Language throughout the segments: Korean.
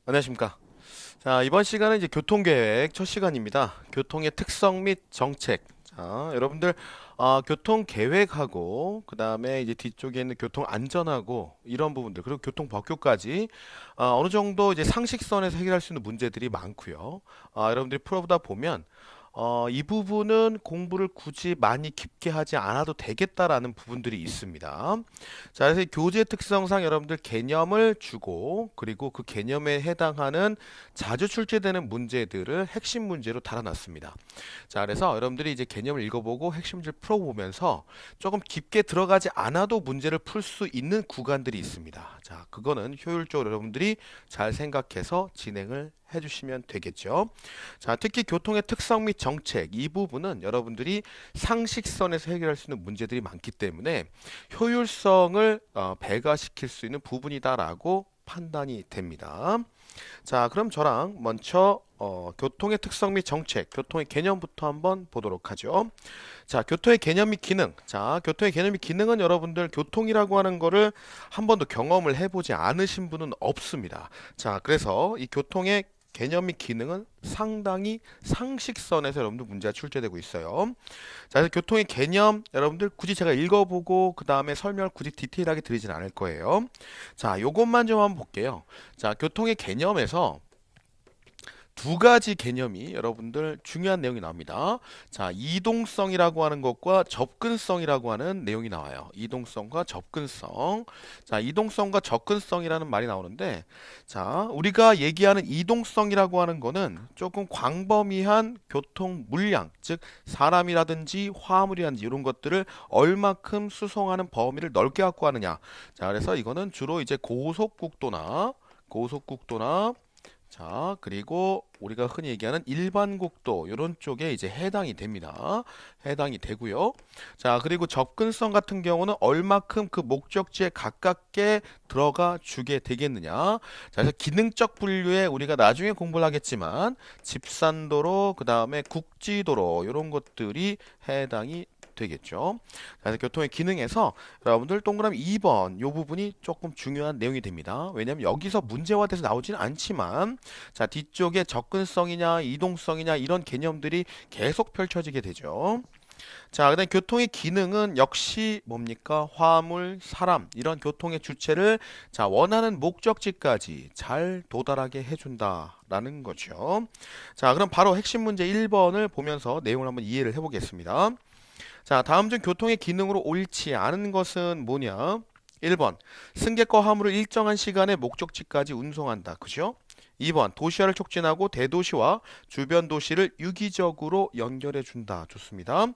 안녕하십니까. 자, 이번 시간은 이제 교통계획 첫 시간입니다. 교통의 특성 및 정책. 자, 여러분들, 교통 계획하고, 그 다음에 이제 뒤쪽에 있는 교통 안전하고, 이런 부분들, 그리고 교통 법규까지, 어느 정도 이제 상식선에서 해결할 수 있는 문제들이 많고요. 여러분들이 풀어보다 보면, 이 부분은 공부를 굳이 많이 깊게 하지 않아도 되겠다라는 부분들이 있습니다. 자, 그래서 이 교재 특성상 여러분들 개념을 주고 그리고 그 개념에 해당하는 자주 출제되는 문제들을 핵심 문제로 달아놨습니다. 자, 그래서 여러분들이 이제 개념을 읽어보고 핵심 문제를 풀어보면서 조금 깊게 들어가지 않아도 문제를 풀 수 있는 구간들이 있습니다. 자, 그거는 효율적으로 여러분들이 잘 생각해서 진행을 해주시면 되겠죠. 자, 특히 교통의 특성 및 정책 이 부분은 여러분들이 상식선에서 해결할 수 있는 문제들이 많기 때문에 효율성을 배가시킬 수 있는 부분이다라고 판단이 됩니다. 자, 그럼 저랑 먼저 교통의 특성 및 정책, 교통의 개념부터 한번 보도록 하죠. 자, 교통의 개념 및 기능. 자, 교통의 개념 및 기능은 여러분들 교통이라고 하는 거를 한 번도 경험을 해보지 않으신 분은 없습니다. 자, 그래서 이 교통의 개념 및 기능은 상당히 상식선에서 여러분들 문제가 출제되고 있어요. 자, 그래서 교통의 개념 여러분들 굳이 제가 읽어보고 그 다음에 설명을 굳이 디테일하게 드리진 않을 거예요. 자, 요것만 좀 한번 볼게요. 자, 교통의 개념에서 두 가지 개념이 여러분들 중요한 내용이 나옵니다. 자, 이동성이라고 하는 것과 접근성이라고 하는 내용이 나와요. 이동성과 접근성. 자, 이동성과 접근성이라는 말이 나오는데, 자, 우리가 얘기하는 이동성이라고 하는 거는 조금 광범위한 교통 물량, 즉 사람이라든지 화물이라든지 이런 것들을 얼마큼 수송하는 범위를 넓게 갖고 하느냐. 자, 그래서 이거는 주로 이제 고속국도나 자, 그리고 우리가 흔히 얘기하는 일반 국도 이런 쪽에 이제 해당이 됩니다. 해당이 되고요. 자, 그리고 접근성 같은 경우는 얼마큼 그 목적지에 가깝게 들어가 주게 되겠느냐. 자, 그래서 기능적 분류에 우리가 나중에 공부를 하겠지만 집산도로, 그다음에 국지도로 이런 것들이 해당이 되겠죠. 그래서 교통의 기능에서 여러분들 동그라미 2번 요 부분이 조금 중요한 내용이 됩니다. 왜냐하면 여기서 문제화돼서 나오지는 않지만 자, 뒤쪽에 접근성이냐 이동성이냐 이런 개념들이 계속 펼쳐지게 되죠. 자, 그다음 교통의 기능은 역시 뭡니까? 화물, 사람 이런 교통의 주체를 자, 원하는 목적지까지 잘 도달하게 해준다라는 거죠. 자, 그럼 바로 핵심 문제 1번을 보면서 내용을 한번 이해를 해보겠습니다. 자, 다음 중 교통의 기능으로 옳지 않은 것은 뭐냐? 1번, 승객과 화물을 일정한 시간에 목적지까지 운송한다. 그죠? 2번, 도시화를 촉진하고 대도시와 주변 도시를 유기적으로 연결해 준다. 좋습니다.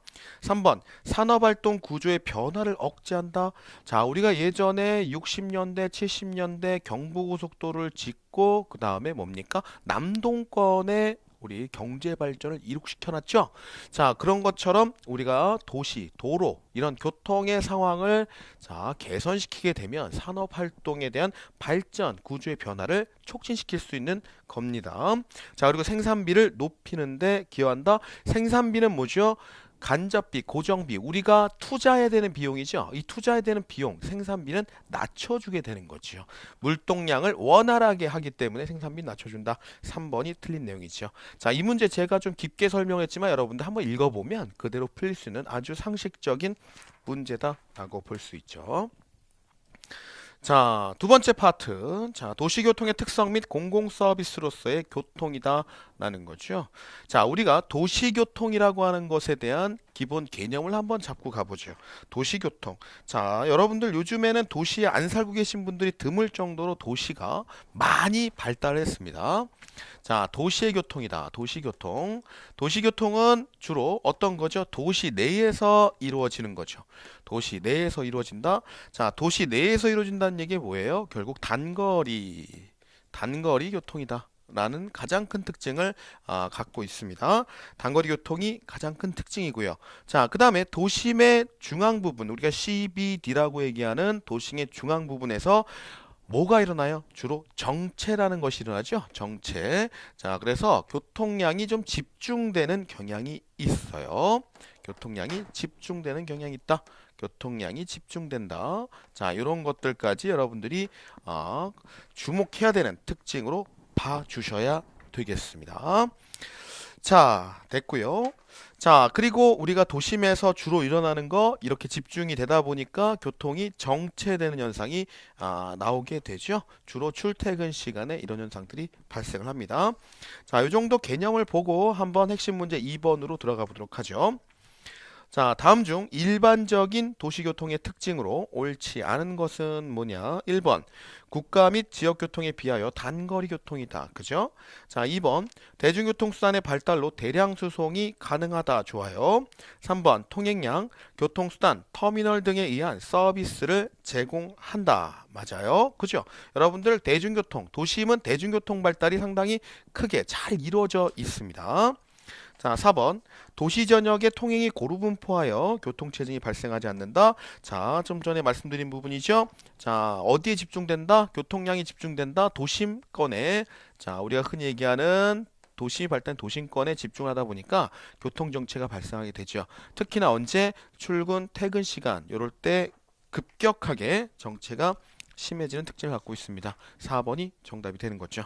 3번, 산업활동 구조의 변화를 억제한다. 자, 우리가 예전에 60년대, 70년대 경부고속도로를 짓고 그 다음에 뭡니까? 남동권에 우리 경제 발전을 이룩시켜 놨죠. 자, 그런 것처럼 우리가 도시, 도로 이런 교통의 상황을 자, 개선시키게 되면 산업 활동에 대한 발전, 구조의 변화를 촉진시킬 수 있는 겁니다. 자, 그리고 생산비를 높이는데 기여한다. 생산비는 뭐죠? 간접비, 고정비, 우리가 투자해야 되는 비용이죠. 이 투자해야 되는 비용, 생산비는 낮춰주게 되는 거죠. 물동량을 원활하게 하기 때문에 생산비 낮춰준다. 3번이 틀린 내용이죠. 자, 이 문제 제가 좀 깊게 설명했지만 여러분들 한번 읽어보면 그대로 풀릴 수 있는 아주 상식적인 문제다라고 볼 수 있죠. 자, 두 번째 파트. 자, 도시교통의 특성 및 공공서비스로서의 교통이다라는 거죠. 자, 우리가 도시교통이라고 하는 것에 대한 기본 개념을 한번 잡고 가보죠. 도시교통. 자, 여러분들 요즘에는 도시에 안 살고 계신 분들이 드물 정도로 도시가 많이 발달했습니다. 자, 도시의 교통이다. 도시교통. 도시교통은 주로 어떤 거죠? 도시 내에서 이루어지는 거죠. 도시 내에서 이루어진다. 자, 도시 내에서 이루어진다는 얘기 뭐예요? 결국 단거리 교통이다. 라는 가장 큰 특징을 갖고 있습니다. 단거리 교통이 가장 큰 특징이고요. 자, 그 다음에 도심의 중앙 부분, 우리가 CBD라고 얘기하는 도심의 중앙 부분에서 뭐가 일어나요? 주로 정체라는 것이 일어나죠. 정체. 자, 그래서 교통량이 좀 집중되는 경향이 있어요. 교통량이 집중되는 경향이 있다. 교통량이 집중된다. 자, 이런 것들까지 여러분들이 주목해야 되는 특징으로 봐 주셔야 되겠습니다. 자, 됐고요. 자, 그리고 우리가 도심에서 주로 일어나는 거 이렇게 집중이 되다 보니까 교통이 정체되는 현상이 나오게 되죠. 주로 출퇴근 시간에 이런 현상들이 발생을 합니다. 자, 이 정도 개념을 보고 한번 핵심 문제 2번으로 들어가 보도록 하죠. 자, 다음 중 일반적인 도시교통의 특징으로 옳지 않은 것은 뭐냐? 1번, 국가 및 지역교통에 비하여 단거리 교통이다. 그죠? 자, 2번, 대중교통수단의 발달로 대량 수송이 가능하다. 좋아요. 3번, 통행량, 교통수단, 터미널 등에 의한 서비스를 제공한다. 맞아요. 그죠? 여러분들 대중교통, 도심은 대중교통 발달이 상당히 크게 잘 이루어져 있습니다. 자, 4번. 도시 전역의 통행이 고루분포하여 교통체증이 발생하지 않는다. 자, 좀 전에 말씀드린 부분이죠. 자, 어디에 집중된다? 교통량이 집중된다. 도심권에. 자, 우리가 흔히 얘기하는 도시 발달 도심권에 집중하다 보니까 교통정체가 발생하게 되죠. 특히나 언제? 출근, 퇴근 시간. 이럴 때 급격하게 정체가 심해지는 특징을 갖고 있습니다. 4번이 정답이 되는 거죠.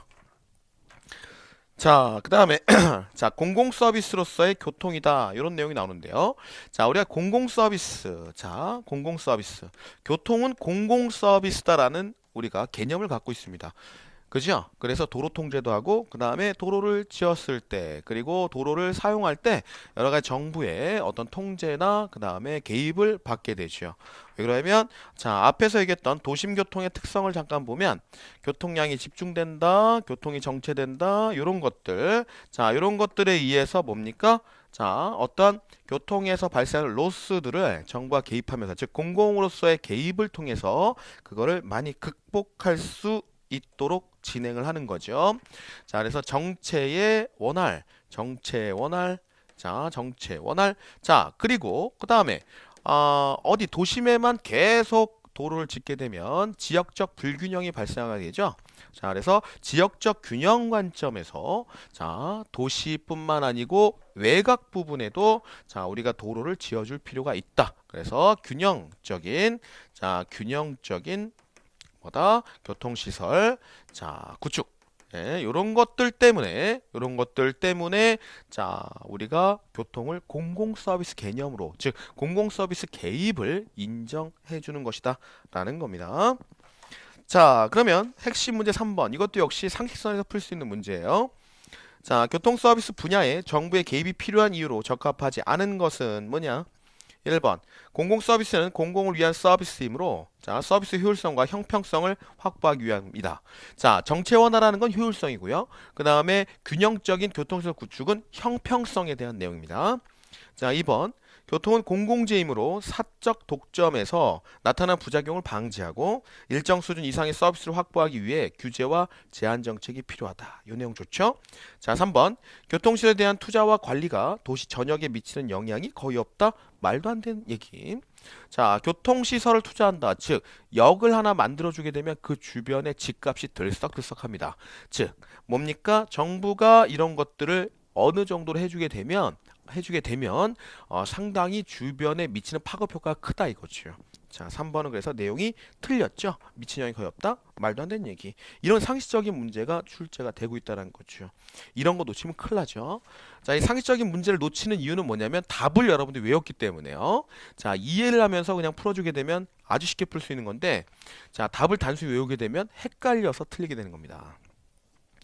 자, 그 다음에 자, 공공서비스로서의 교통이다. 이런 내용이 나오는데요. 자, 우리가 공공서비스. 자, 공공서비스. 교통은 공공서비스다라는 우리가 개념을 갖고 있습니다. 그죠? 그래서 도로 통제도 하고 그 다음에 도로를 지었을 때 그리고 도로를 사용할 때 여러 가지 정부의 어떤 통제나 그 다음에 개입을 받게 되죠. 왜 그러냐면 자, 앞에서 얘기했던 도심교통의 특성을 잠깐 보면 교통량이 집중된다, 교통이 정체된다, 이런 것들. 자, 이런 것들에 의해서 뭡니까? 자, 어떤 교통에서 발생하는 로스들을 정부가 개입하면서 즉 공공으로서의 개입을 통해서 그거를 많이 극복할 수 있도록 진행을 하는 거죠. 자, 그래서 정체의 원활, 정체의 원활, 자, 정체 원활. 자, 그리고 그 다음에 어디 도심에만 계속 도로를 짓게 되면 지역적 불균형이 발생하게 되죠. 자, 그래서 지역적 균형 관점에서 자, 도시뿐만 아니고 외곽 부분에도 자, 우리가 도로를 지어줄 필요가 있다. 그래서 균형적인 자, 균형적인 뭐다? 교통시설, 자, 구축. 예, 요런 것들 때문에, 자, 우리가 교통을 공공서비스 개념으로, 즉, 공공서비스 개입을 인정해 주는 것이다. 라는 겁니다. 자, 그러면 핵심 문제 3번. 이것도 역시 상식선에서 풀 수 있는 문제예요. 자, 교통서비스 분야에 정부의 개입이 필요한 이유로 적합하지 않은 것은 뭐냐? 1번. 공공서비스는 공공을 위한 서비스이므로 자, 서비스 효율성과 형평성을 확보하기 위함이다. 자, 정체 원화라는 건 효율성이고요. 그 다음에 균형적인 교통시설 구축은 형평성에 대한 내용입니다. 자, 2번. 교통은 공공재이므로 사적 독점에서 나타난 부작용을 방지하고 일정 수준 이상의 서비스를 확보하기 위해 규제와 제한 정책이 필요하다. 이 내용 좋죠? 자, 3번. 교통시설에 대한 투자와 관리가 도시 전역에 미치는 영향이 거의 없다. 말도 안 되는 얘기. 자, 교통시설을 투자한다. 즉, 역을 하나 만들어주게 되면 그 주변의 집값이 들썩들썩합니다. 즉, 뭡니까? 정부가 이런 것들을 어느 정도로 해주게 되면 상당히 주변에 미치는 파급 효과가 크다 이거죠. 자, 3번은 그래서 내용이 틀렸죠. 미친 영향이 거의 없다? 말도 안 되는 얘기. 이런 상식적인 문제가 출제가 되고 있다는 거죠. 이런 거 놓치면 큰일 나죠. 자, 이 상식적인 문제를 놓치는 이유는 뭐냐면 답을 여러분들이 외웠기 때문에요. 자, 이해를 하면서 그냥 풀어주게 되면 아주 쉽게 풀 수 있는 건데 자, 답을 단순히 외우게 되면 헷갈려서 틀리게 되는 겁니다.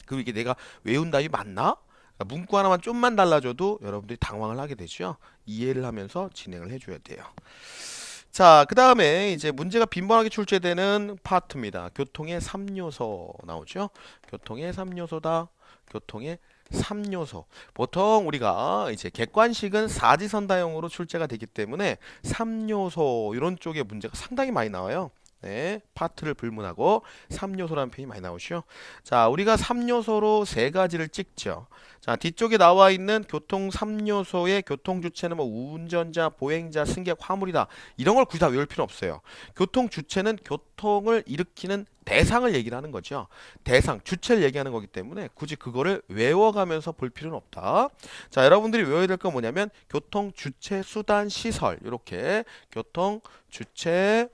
그리고 이게 내가 외운 답이 맞나? 문구 하나만 좀만 달라져도 여러분들이 당황을 하게 되죠. 이해를 하면서 진행을 해줘야 돼요. 자, 그 다음에 이제 문제가 빈번하게 출제되는 파트입니다. 교통의 3요소 나오죠. 교통의 3요소다. 교통의 3요소. 보통 우리가 이제 객관식은 사지선다형으로 출제가 되기 때문에 3요소 이런 쪽의 문제가 상당히 많이 나와요. 네, 파트를 불문하고 3요소라는 표현이 많이 나오죠. 자, 우리가 3요소로 세 가지를 찍죠. 자, 뒤쪽에 나와 있는 교통 3요소의 교통 주체는 뭐 운전자, 보행자, 승객, 화물이다. 이런 걸 굳이 다 외울 필요 없어요. 교통 주체는 교통을 일으키는 대상을 얘기를 하는 거죠. 대상, 주체를 얘기하는 거기 때문에 굳이 그거를 외워가면서 볼 필요는 없다. 자, 여러분들이 외워야 될 건 뭐냐면 교통 주체, 수단, 시설 이렇게 교통 주체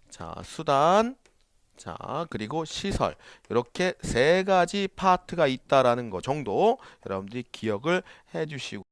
자, 수단, 자, 그리고 시설. 이렇게 세 가지 파트가 있다라는 거 정도 여러분들이 기억을 해 주시고